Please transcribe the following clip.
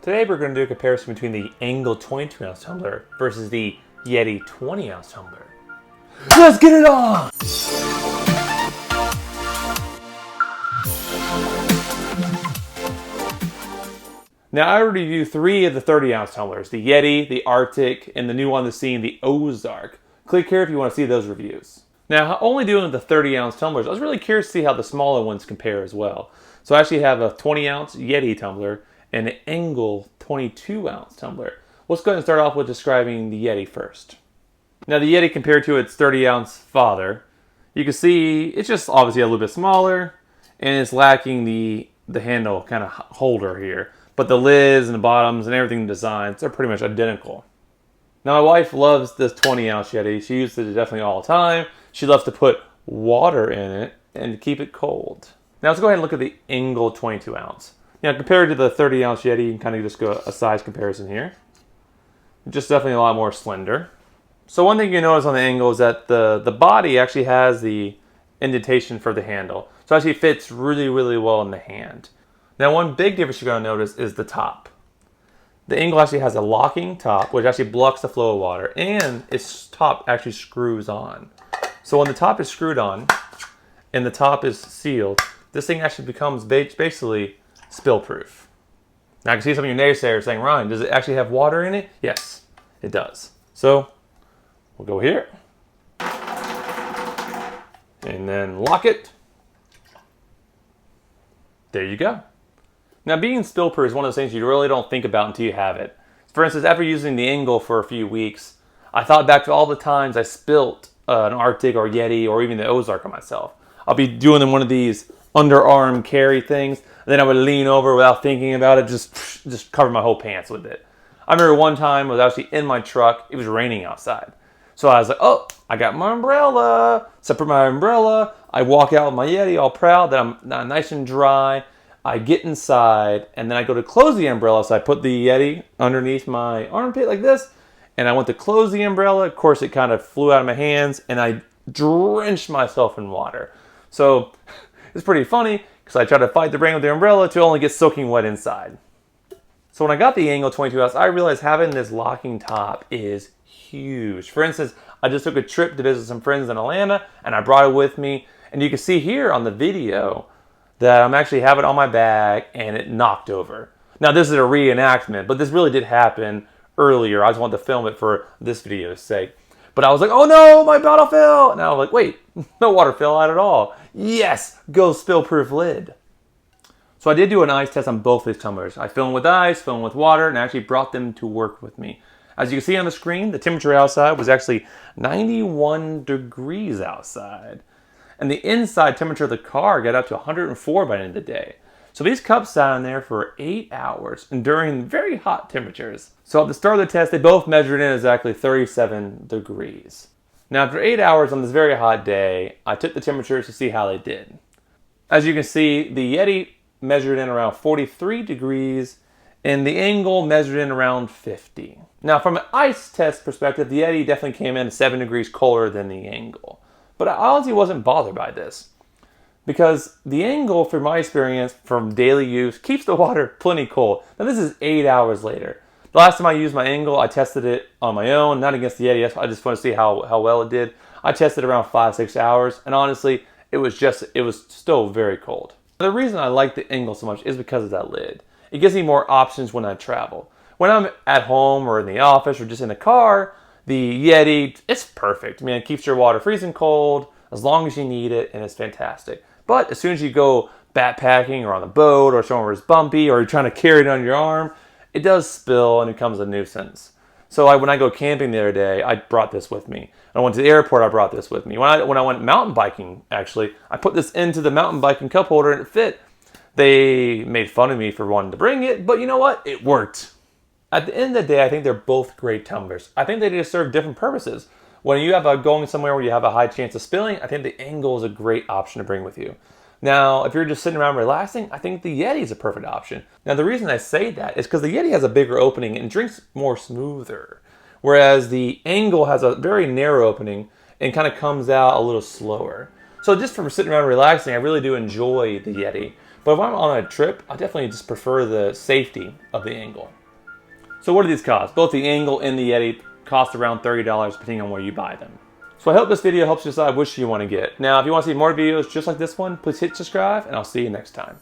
Today we're going to do a comparison between the Engel 22-ounce tumbler versus the Yeti 20-ounce tumbler. Let's get it on! Now I already reviewed 3 of the 30-ounce tumblers, the Yeti, the Arctic, and the new one on the scene, the Ozark. Click here if you want to see those reviews. Now, only doing the 30-ounce tumblers, I was really curious to see how the smaller ones compare as well. So I actually have a 20-ounce Yeti tumbler and an Engel 22-ounce tumbler. Let's go ahead and start off with describing the Yeti first. Now the Yeti compared to its 30-ounce father, you can see it's just obviously a little bit smaller and it's lacking the handle kind of holder here. But the lids and the bottoms and everything, the designs, they're pretty much identical. Now my wife loves this 20-ounce Yeti. She uses it definitely all the time. She loves to put water in it and keep it cold. Now let's go ahead and look at the Engel 22-ounce. Now compared to the 30-ounce Yeti, you can kind of just go a size comparison here. Just definitely a lot more slender. So one thing you notice on the Engel is that the body actually has the indentation for the handle. So it actually fits really, really well in the hand. Now one big difference you're going to notice is the top. The Engel actually has a locking top, which actually blocks the flow of water, and its top actually screws on. So when the top is screwed on, and the top is sealed, this thing actually becomes basically spill-proof. Now I can see some of your naysayers saying, Ryan, does it actually have water in it? Yes, it does. So we'll go here, and then lock it. There you go. Now being spill-proof is one of those things you really don't think about until you have it. For instance, after using the Engel for a few weeks, I thought back to all the times I spilt an Arctic or Yeti or even the Ozark on myself. I'll be doing one of these underarm carry things, and then I would lean over without thinking about it, just cover my whole pants with it. I remember one time I was actually in my truck, it was raining outside. So I was like, oh, I got my umbrella. So I put my umbrella, I walk out with my Yeti all proud that I'm nice and dry. I get inside, and then I go to close the umbrella, so I put the Yeti underneath my armpit like this, and I went to close the umbrella. Of course, it kind of flew out of my hands, and I drenched myself in water. So it's pretty funny, because I tried to fight the rain with the umbrella to only get soaking wet inside. So when I got the Engel 22-ounce, I realized having this locking top is huge. For instance, I just took a trip to visit some friends in Atlanta, and I brought it with me, and you can see here on the video that I'm actually having it on my back and it knocked over. Now this is a reenactment, but this really did happen earlier. I just wanted to film it for this video's sake. But I was like, oh no, my bottle fell. And I was like, wait, no water fell out at all. Yes, go spill-proof lid. So I did do an ice test on both these tumblers. I filmed with ice, filmed with water, and I actually brought them to work with me. As you can see on the screen, the temperature outside was actually 91 degrees outside. And the inside temperature of the car got up to 104 by the end of the day. So these cups sat in there for 8 hours, enduring very hot temperatures. So at the start of the test, they both measured in exactly 37 degrees. Now after 8 hours on this very hot day, I took the temperatures to see how they did. As you can see, the Yeti measured in around 43 degrees, and the Engel measured in around 50. Now from an ice test perspective, the Yeti definitely came in 7 degrees colder than the Engel. But I honestly wasn't bothered by this, because the Engel, from my experience, from daily use, keeps the water plenty cold. Now this is 8 hours later. The last time I used my Engel, I tested it on my own, not against the Yeti. I just want to see how well it did. I tested around 5-6 hours, and honestly, it was still very cold. The reason I like the Engel so much is because of that lid. It gives me more options when I travel. When I'm at home or in the office or just in the car, the Yeti, it's perfect. I mean, it keeps your water freezing cold as long as you need it, and it's fantastic. But as soon as you go backpacking or on the boat or somewhere it's bumpy or you're trying to carry it on your arm, it does spill and it becomes a nuisance. So when I go camping the other day, I brought this with me. I went to the airport, I brought this with me. When I went mountain biking, actually, I put this into the mountain biking cup holder and it fit. They made fun of me for wanting to bring it, but you know what? It worked. At the end of the day, I think they're both great tumblers. I think they just serve different purposes. When you have going somewhere where you have a high chance of spilling, I think the Engel is a great option to bring with you. Now, if you're just sitting around relaxing, I think the Yeti is a perfect option. Now, the reason I say that is because the Yeti has a bigger opening and drinks more smoother, whereas the Engel has a very narrow opening and kind of comes out a little slower. So just from sitting around relaxing, I really do enjoy the Yeti. But if I'm on a trip, I definitely just prefer the safety of the Engel. So what do these cost? Both the Engel and the Yeti cost around $30 depending on where you buy them. So I hope this video helps you decide which you want to get. Now, if you want to see more videos just like this one, please hit subscribe, and I'll see you next time.